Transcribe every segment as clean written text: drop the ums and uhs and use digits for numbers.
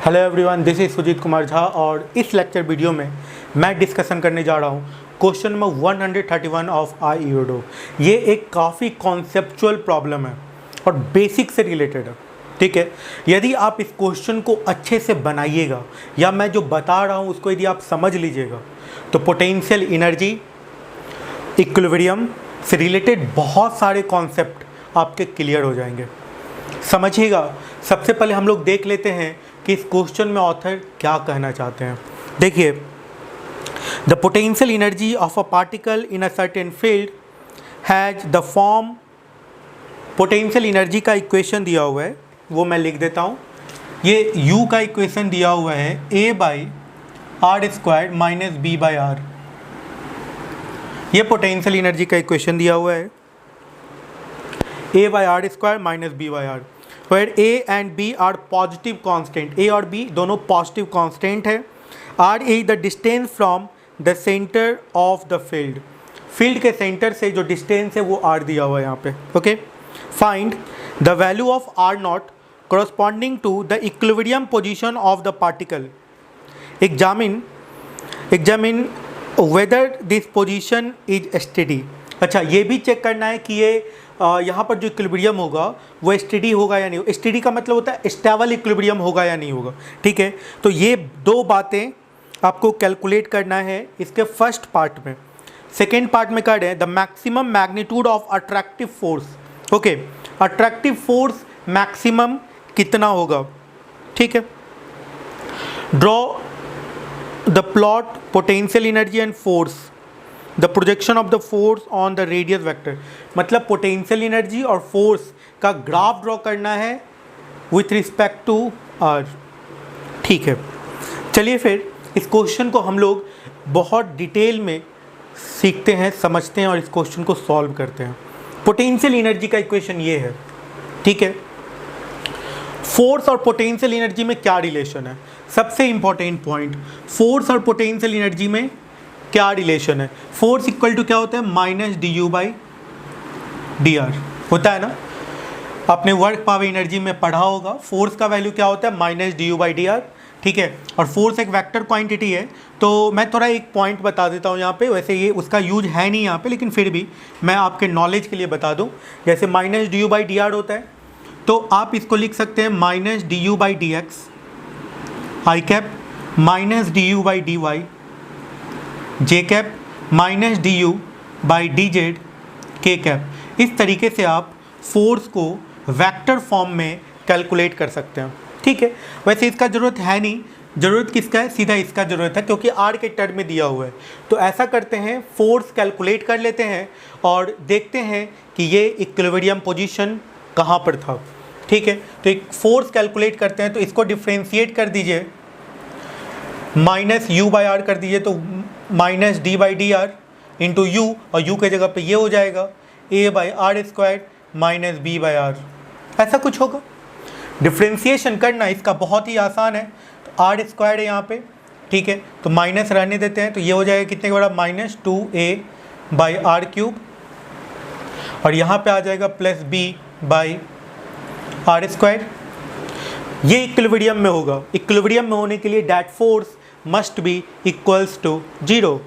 Hello everyone, this is Sujeet Kumar Jha और इस lecture video में मैं डिस्कशन करने जा रहा हूँ क्वेश्चन नंबर 131 ऑफ आईईओडो। ये एक काफ़ी कॉन्सेप्चुअल प्रॉब्लम है और बेसिक से रिलेटेड है। ठीक है, यदि आप इस क्वेश्चन को अच्छे से बनाइएगा या मैं जो बता रहा हूँ उसको यदि आप समझ लीजिएगा तो पोटेंशियल एनर्जी, इक्विलिब्रियम से रिलेटेड बहुत सारे कॉन्सेप्ट आपके क्लियर हो जाएंगे। समझिएगा, सबसे पहले हम लोग देख लेते हैं कि इस क्वेश्चन में ऑथर क्या कहना चाहते हैं। देखिए, the potential energy of a particle in a certain field has the form. Potential energy का इक्वेशन दिया हुआ है, वो मैं लिख देता हूँ। ये U का इक्वेशन दिया हुआ है A/r² - B/r। ये पोटेंशियल एनर्जी का इक्वेशन दिया हुआ है A/r² - B/r, where A and B are positive constant। A और B दोनों पॉजिटिव कांस्टेंट है। R is the distance from the center of the field। Field के सेंटर से जो डिस्टेंस है वो R दिया हुआ है यहाँ पे। Okay, find the value of R0 corresponding to the equilibrium position of the particle। examine whether this position is steady। अच्छा, ये भी चेक करना है कि ये यहाँ पर जो इक्विलिब्रियम होगा वो स्टेडी होगा या नहीं। स्टेडी का मतलब होता है स्टेबल इक्विलिब्रियम होगा या नहीं होगा। ठीक है, तो ये दो बातें आपको कैलकुलेट करना है इसके फर्स्ट पार्ट में। सेकेंड पार्ट में कर रहे हैं the maximum magnitude of attractive force. Okay, attractive force maximum कितना होगा। ठीक है, draw the plot potential energy and force, the projection of the force on the radius vector. मतलब पोटेंशियल एनर्जी और फोर्स का ग्राफ ड्रॉ करना है with respect to are. ठीक है, चलिए फिर इस क्वेश्चन को हम लोग बहुत डिटेल में सीखते हैं, समझते हैं और इस क्वेश्चन को सॉल्व करते हैं। पोटेंशियल एनर्जी का इक्वेशन ये है। ठीक है, फोर्स और पोटेंशियल एनर्जी में क्या रिलेशन है। सबसे इंपॉर्टेंट पॉइंट, फोर्स और पोटेंशियल एनर्जी में क्या रिलेशन है। फोर्स इक्वल टू क्या होता है -du/dr होता है ना। आपने वर्क पावर एनर्जी में पढ़ा होगा, फोर्स का वैल्यू क्या होता है -du/dr। ठीक है, और फोर्स एक वेक्टर क्वांटिटी है। तो मैं थोड़ा एक पॉइंट बता देता हूँ यहाँ पे। वैसे ये उसका यूज है नहीं यहाँ पे, लेकिन फिर भी मैं आपके नॉलेज के लिए बता दूँ। जैसे -du/dr होता है तो आप इसको लिख सकते हैं -du/dx i cap -du/dy j cap -du/dz k cap. इस तरीके से आप फोर्स को वेक्टर फॉर्म में कैलकुलेट कर सकते हैं। ठीक है, वैसे इसका ज़रूरत है नहीं, ज़रूरत किसका है, सीधा इसका ज़रूरत है क्योंकि r के टर्म में दिया हुआ है। तो ऐसा करते हैं, फोर्स कैलकुलेट कर लेते हैं और देखते हैं कि ये इक्विलिब्रियम पोजीशन कहाँ पर था। ठीक है, तो एक फोर्स कैलकुलेट करते हैं तो इसको डिफ्रेंशिएट कर दीजिए, -u/r कर दीजिए तो -d/dr इंटू u, और u के जगह पे ये हो जाएगा A/r² - B/r। ऐसा कुछ होगा। डिफ्रेंशिएशन करना इसका बहुत ही आसान है। तो r² है यहाँ पे। ठीक है, तो माइनस रहने देते हैं तो ये हो जाएगा कितने का बड़ा -2a/r³, और यहाँ पे आ जाएगा +b/r²। ये इक्विलिब्रियम में होगा। इक्विलिब्रियम में होने के लिए that force must be equals to 0,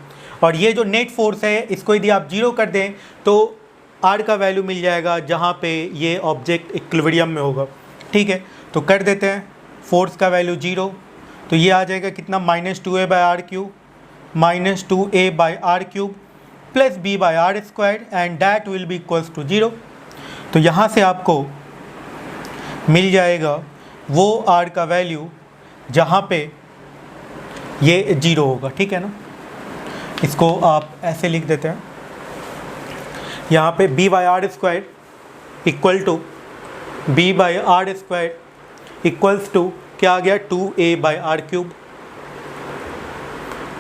और ये जो नेट फोर्स है इसको यदि आप 0 कर दें तो R का वैल्यू मिल जाएगा जहाँ पे ये ऑब्जेक्ट इक्विलिब्रियम में होगा। ठीक है, तो कर देते हैं फोर्स का वैल्यू 0, तो ये आ जाएगा कितना -2a/r³ -2a/r³ +b/r² and that will be equals to 0। तो यहाँ से आपको मिल जाएगा वो R का वैल्यू जहाँ पे ये 0 होगा। ठीक है ना, इसको आप ऐसे लिख देते हैं, यहाँ पे b/r² equal to b/r² equals to क्या आ गया 2a/r³।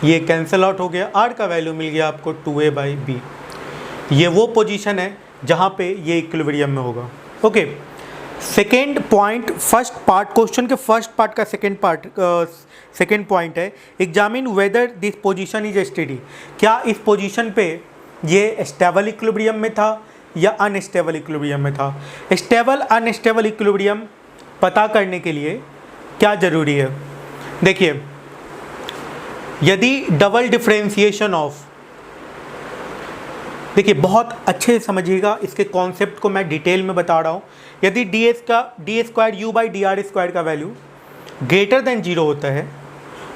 ये कैंसिल आउट हो गया, R का वैल्यू मिल गया आपको 2a/b। ये वो पोजीशन है जहाँ पे ये इक्विलिब्रियम में होगा। Okay, second point, first part question के फर्स्ट पार्ट का सेकेंड पॉइंट है examine whether this position is steady. क्या इस पोजीशन पे ये स्टेबल इक्विलिब्रियम में था या अनस्टेबल इक्विलिब्रियम में था। स्टेबल अनस्टेबल इक्विलिब्रियम पता करने के लिए क्या ज़रूरी है, देखिए, यदि डबल डिफरेंशिएशन ऑफ, देखिए बहुत अच्छे से समझिएगा, इसके कॉन्सेप्ट को मैं डिटेल में बता रहा हूँ। यदि D square u by d r square का वैल्यू ग्रेटर देन 0 होता है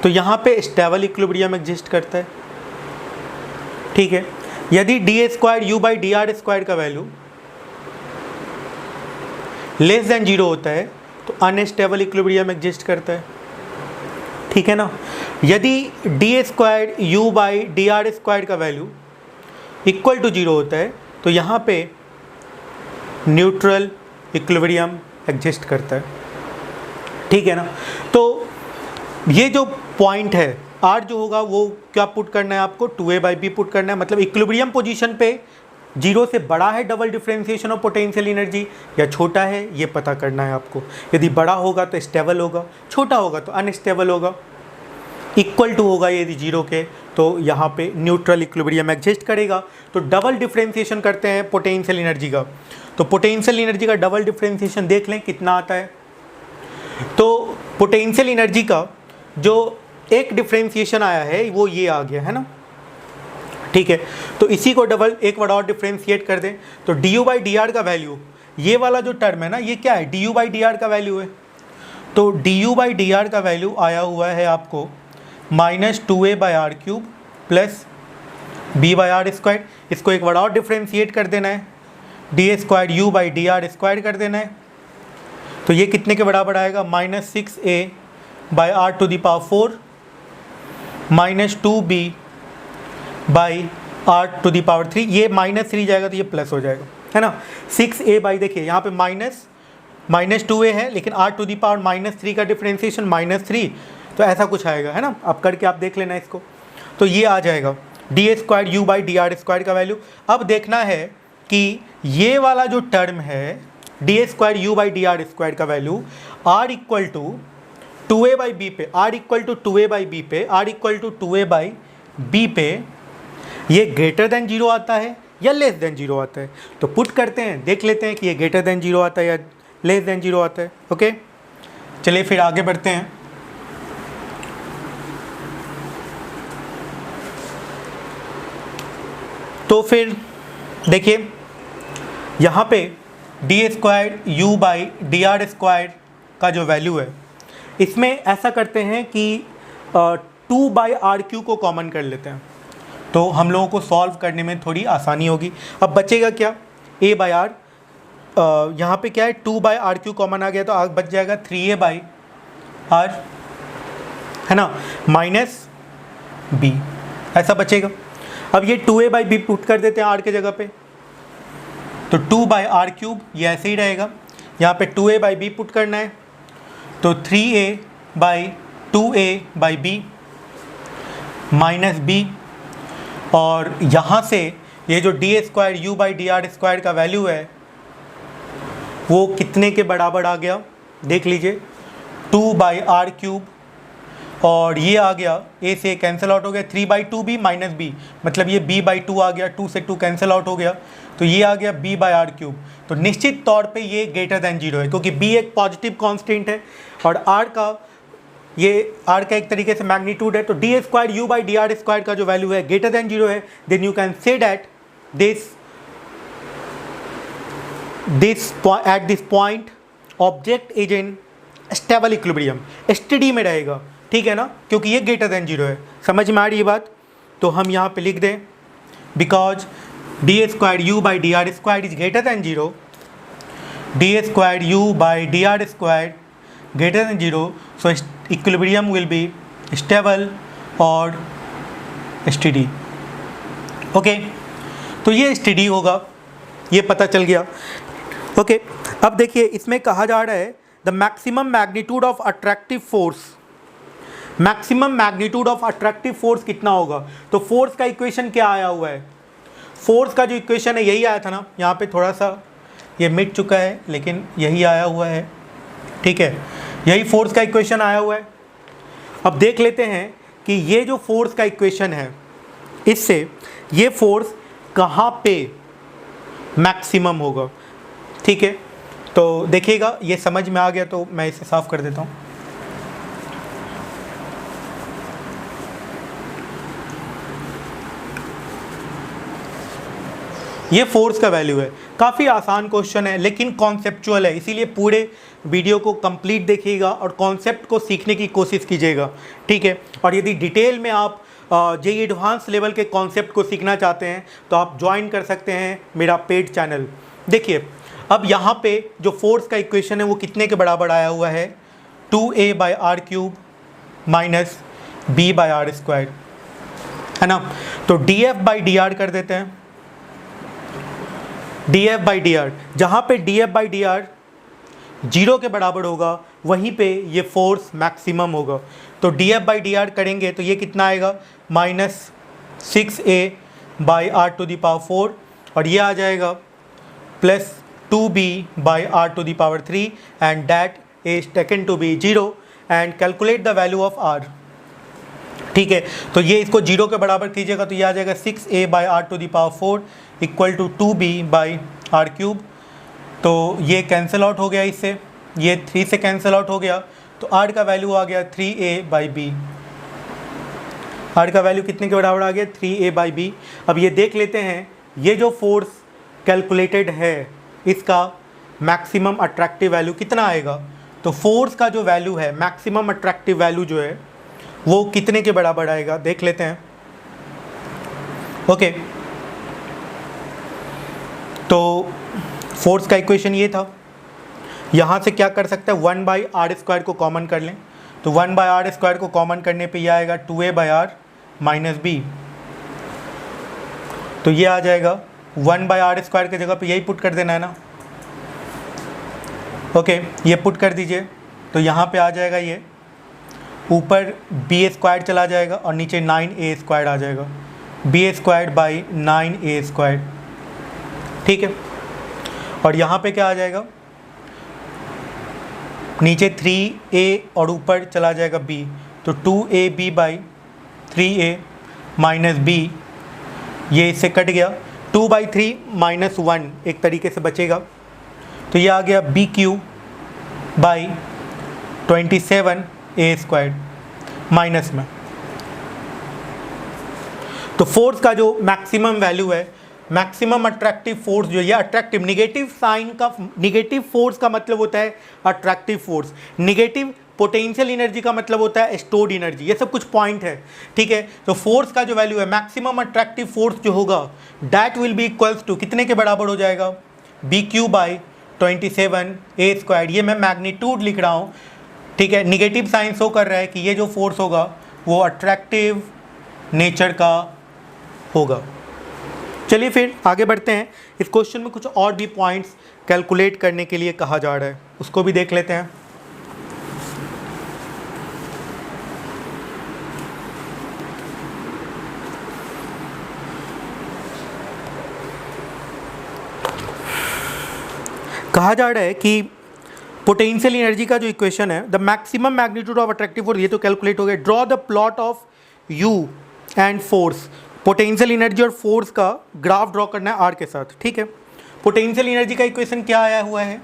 तो यहाँ पे स्टेबल इक्विलिब्रियम एग्जिस्ट करता है, ठीक है। यदि D square u by d r square का वैल्यू लेस देन 0 होता है तो अनस्टेबल इक्विलिब्रियम एग्जिस्ट करता है, ठीक है ना। यदि D square u by d r square का वैल्यू इक्वल टू 0 होता है तो यहाँ पे न्यूट्रल इक्विलिब्रियम एग्जिस्ट करता है, ठीक है ना। तो ये जो पॉइंट है आर जो होगा वो क्या पुट करना है आपको, 2a/b पुट करना है। मतलब इक्विलिब्रियम पोजीशन पे 0 से बड़ा है double differentiation of potential energy या छोटा है, ये पता करना है आपको। यदि बड़ा होगा तो स्टेबल होगा, छोटा होगा तो अनस्टेबल होगा, इक्वल टू होगा यदि 0 के तो यहाँ पे न्यूट्रल इक्विलिब्रियम एग्जिस्ट करेगा। तो डबल डिफरेंशिएशन करते हैं पोटेंशियल एनर्जी का, तो पोटेंशियल एनर्जी का डबल डिफरेंशिएशन देख लें कितना आता है। तो पोटेंशियल एनर्जी का जो एक डिफरेंशिएशन आया है वो ये आ गया है ना, ठीक है। तो इसी को डबल एक बार और डिफरेंशिएट कर दें तो D you by d are का वैल्यू, ये वाला जो टर्म है ना ये क्या है, D you by d are का वैल्यू है। तो D you by d are का वैल्यू आया हुआ है आपको -2a/r³ प्लस b/r²। इसको एक बार और डिफरेंशिएट कर देना है, d square u by d r square कर देना है। तो ये कितने के बराबर आएगा, -6a/r⁴ -2b/r⁴। ये -3 जाएगा तो ये प्लस हो जाएगा, है ना। 6a बाई, देखिए यहाँ पे -2a है लेकिन r⁻−3 का डिफरेंशिएशन -3, तो ऐसा कुछ आएगा, है ना। अब करके आप देख लेना इसको। तो ये आ जाएगा d square u by d r square का वैल्यू। अब देखना है कि ये वाला जो टर्म है d square u by d r square का value r equal to 2a/b पे, r इक्वल टू 2a/b पे, r इक्वल टू 2a/b पे ये ग्रेटर देन 0 आता है या लेस देन 0 आता है। तो पुट करते हैं, देख लेते हैं कि ये ग्रेटर देन 0 आता है या लेस देन 0 आता है। ओके, चलिए फिर आगे बढ़ते हैं। तो फिर देखिए यहाँ पे D square u by d r square का जो वैल्यू है, इसमें ऐसा करते हैं कि 2/r³ को कॉमन कर लेते हैं तो हम लोगों को सॉल्व करने में थोड़ी आसानी होगी। अब बचेगा क्या, a/r, यहाँ पे क्या है 2/r³ कॉमन आ गया तो बच जाएगा 3a/r, है ना, माइनस b, ऐसा बचेगा। अब ये 2a/b पुट कर देते हैं r के जगह पे, तो 2/r³ ये ऐसे ही रहेगा। यहाँ पे 2a/b पुट करना है तो 3a/2a/b माइनस b, और यहाँ से ये जो D square u by d r square का वैल्यू है वो कितने के बराबर आ गया, देख लीजिए 2/r³, और ये आ गया a से कैंसिल आउट हो गया 3/2b माइनस b, मतलब ये b/2 आ गया, 2 से 2 कैंसिल आउट हो गया तो ये आ गया b/r³। तो निश्चित तौर पे ये ग्रेटर देन 0 है क्योंकि b एक पॉजिटिव कांस्टेंट है और r का एक तरीके से मैग्नीट्यूड है। तो d square u by d r square का जो वैल्यू है ग्रेटर देन 0 है, then you can say that at this point object is in stable equilibrium, एसटीडी में रहेगा, ठीक है ना, क्योंकि ये ग्रेटर देन 0 है। समझ में आ रही है बात। तो हम यहाँ पे लिख दें because D square u by d r square is greater than 0, D square u by d r square greater than 0, so equilibrium will be stable or steady। Okay, तो ये स्टेडी होगा, ये पता चल गया। ओके, अब देखिए इसमें कहा जा रहा है the maximum magnitude of attractive force, maximum magnitude of attractive force कितना होगा। तो फोर्स का इक्वेशन क्या आया हुआ है, फोर्स का जो इक्वेशन है यही आया था ना, यहाँ पे थोड़ा सा ये मिट चुका है लेकिन यही आया हुआ है, ठीक है, यही फोर्स का इक्वेशन आया हुआ है। अब देख लेते हैं कि ये जो फोर्स का इक्वेशन है इससे ये फोर्स कहाँ पे मैक्सिमम होगा, ठीक है। तो देखिएगा ये समझ में आ गया तो मैं इसे साफ कर देता हूँ। ये फोर्स का वैल्यू है। काफ़ी आसान क्वेश्चन है लेकिन कॉन्सेप्चुअल है, इसीलिए पूरे वीडियो को कंप्लीट देखिएगा और कॉन्सेप्ट को सीखने की कोशिश कीजिएगा, ठीक है। और यदि डिटेल में आप जेईई एडवांस लेवल के कॉन्सेप्ट को सीखना चाहते हैं तो आप ज्वाइन कर सकते हैं मेरा पेड चैनल। देखिए अब यहाँ पे जो फोर्स का इक्वेशन है वो कितने के बराबर आया हुआ है, 2a/r³ माइनस b/r², है ना। तो df/dr कर देते हैं, df/dr, जहाँ पे df/dr 0 के बराबर होगा वहीं पे ये फोर्स मैक्सिमम होगा। तो df/dr करेंगे तो ये कितना आएगा, -6a/r⁴, और ये आ जाएगा plus 2b/r⁴, and that is taken to be 0 and calculate the value of r, ठीक है। तो ये इसको 0 के बराबर कीजिएगा तो ये आ जाएगा 6a/r⁴ इक्वल टू 2b/r³। तो ये कैंसिल आउट हो गया, इससे ये 3 से कैंसिल आउट हो गया, तो r का वैल्यू आ गया 3a/b। r का वैल्यू कितने के बराबर आ गया, 3a/b। अब ये देख लेते हैं ये जो फोर्स कैलकुलेटेड है इसका मैक्सिमम अट्रैक्टिव वैल्यू कितना आएगा। तो फोर्स का जो वैल्यू है, मैक्सिमम अट्रैक्टिव वैल्यू जो है वो कितने के बराबर आएगा, देख लेते हैं। ओके, तो फोर्स का इक्वेशन ये था। यहाँ से क्या कर सकते हैं, 1/r² को कॉमन कर लें, तो 1/r² को कॉमन करने पे ये आएगा 2a/r माइनस b। तो ये आ जाएगा 1/r² की जगह पे यही पुट कर देना है ना। ओके, ये पुट कर दीजिए तो यहाँ पे आ जाएगा, ये ऊपर b² चला जाएगा और नीचे 9a² आ जाएगा, b²/9a², ठीक है। और यहाँ पे क्या आ जाएगा, नीचे 3a और ऊपर चला जाएगा b, तो 2ab/3a माइनस b, ये इससे कट गया, 2/3 माइनस 1 एक तरीके से बचेगा, तो ये आ गया bq/27a² माइनस में। तो फोर्स का जो मैक्सिमम वैल्यू है, मैक्सिमम अट्रैक्टिव फोर्स जो है, ये अट्रैक्टिव, निगेटिव साइन का, निगेटिव फोर्स का मतलब होता है attractive force, negative potential energy का मतलब होता है स्टोर्ड एनर्जी, ये सब कुछ पॉइंट है, ठीक है। तो फोर्स का जो वैल्यू है, मैक्सिमम अट्रैक्टिव फोर्स जो होगा, that will be equals to कितने के बराबर हो जाएगा, bq/27a²। ये मैं मैग्नीट्यूड लिख रहा हूँ, ठीक है। निगेटिव साइन शो कर रहा है कि ये जो फोर्स होगा वो अट्रैक्टिव नेचर का होगा। चलिए फिर आगे बढ़ते हैं। इस क्वेश्चन में कुछ और भी पॉइंट्स कैलकुलेट करने के लिए कहा जा रहा है, उसको भी देख लेते हैं। कहा जा रहा है कि पोटेंशियल एनर्जी का जो इक्वेशन है, the maximum magnitude of attractive force, ये तो कैलकुलेट हो गया। Draw the plot of you and force, potential energy और फोर्स का ग्राफ ड्रॉ करना है आर के साथ, ठीक है। पोटेंशियल एनर्जी का इक्वेशन क्या आया हुआ है,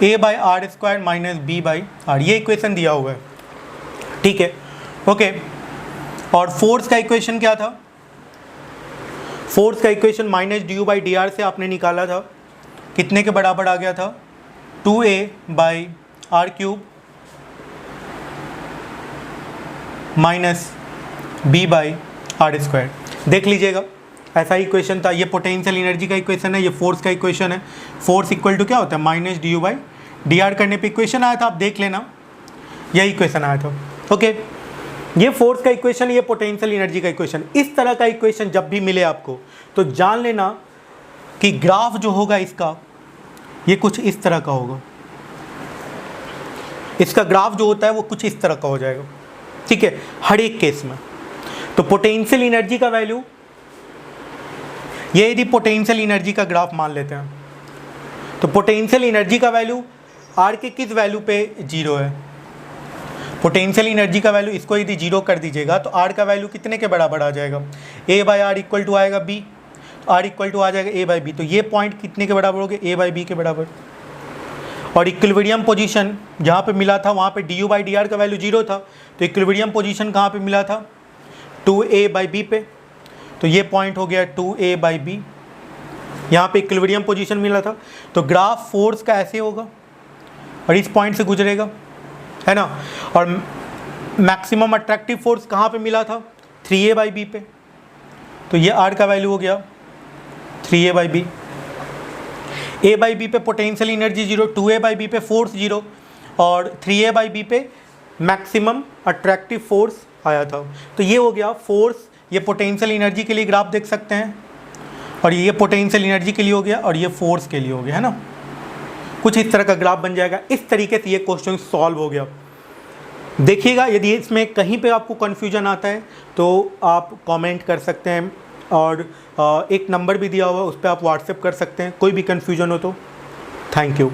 a/r² माइनस b/r, ये इक्वेशन दिया हुआ है, ठीक है, ओके। और फोर्स का इक्वेशन क्या था, फोर्स का इक्वेशन -du/dr से आपने निकाला था, कितने के बराबर आ गया था, 2a/r³ माइनस b/r²। देख लीजिएगा, ऐसा ही इक्वेशन था। ये पोटेंशियल एनर्जी का इक्वेशन है, ये फोर्स का इक्वेशन है। फोर्स इक्वल टू क्या होता है, -du/dr करने पे इक्वेशन आया था, आप देख लेना, यही इक्वेशन आया था, ओके। ये फोर्स का इक्वेशन, ये पोटेंशियल एनर्जी का इक्वेशन। इस तरह का इक्वेशन जब भी मिले आपको तो जान लेना कि ग्राफ जो होगा इसका, ये कुछ इस तरह का होगा। इसका ग्राफ जो होता है वो कुछ इस तरह का हो जाएगा, ठीक है, हर एक केस में। तो पोटेंशियल एनर्जी का वैल्यू, ये यदि पोटेंशियल एनर्जी का ग्राफ मान लेते हैं, तो पोटेंशियल एनर्जी का वैल्यू आर के किस वैल्यू पे 0 है, पोटेंशियल एनर्जी का वैल्यू, इसको यदि 0 कर दीजिएगा तो आर का वैल्यू कितने के बराबर आ जाएगा, a/r इक्वल टू आएगा b, r इक्वल टू आ जाएगा a/b। तो ये पॉइंट कितने के बराबर हो गए, a/b के बराबर। और इक्विलिब्रियम पोजीशन जहाँ पे मिला था वहाँ पे du/dr का वैल्यू 0 था, तो इक्विलिब्रियम पोजीशन कहाँ पे मिला था, 2a/b पे, तो ये पॉइंट हो गया 2a/b, यहाँ पे इक्विलिब्रियम पोजीशन मिला था, तो ग्राफ फोर्स का ऐसे होगा और इस पॉइंट से गुजरेगा, है ना। और मैक्सिमम अट्रैक्टिव फोर्स कहाँ पे मिला था, 3a/b पे, तो ये r का वैल्यू हो गया 3a/b। a/b पे पोटेंशियल एनर्जी 0, 2a/b पे फोर्स 0 और 3a/b पे मैक्सिमम अट्रैक्टिव फोर्स आया था। तो ये हो गया फोर्स, ये पोटेंशियल एनर्जी के लिए ग्राफ देख सकते हैं, और ये पोटेंशियल एनर्जी के लिए हो गया और ये फोर्स के लिए हो गया, है ना। कुछ इस तरह का ग्राफ बन जाएगा। इस तरीके से ये क्वेश्चन सॉल्व हो गया। देखिएगा, यदि इसमें कहीं पे आपको कन्फ्यूजन आता है तो आप कमेंट कर सकते हैं, और एक नंबर भी दिया हुआ है, उस पर आप व्हाट्सएप कर सकते हैं कोई भी कन्फ्यूजन हो तो। Thank you.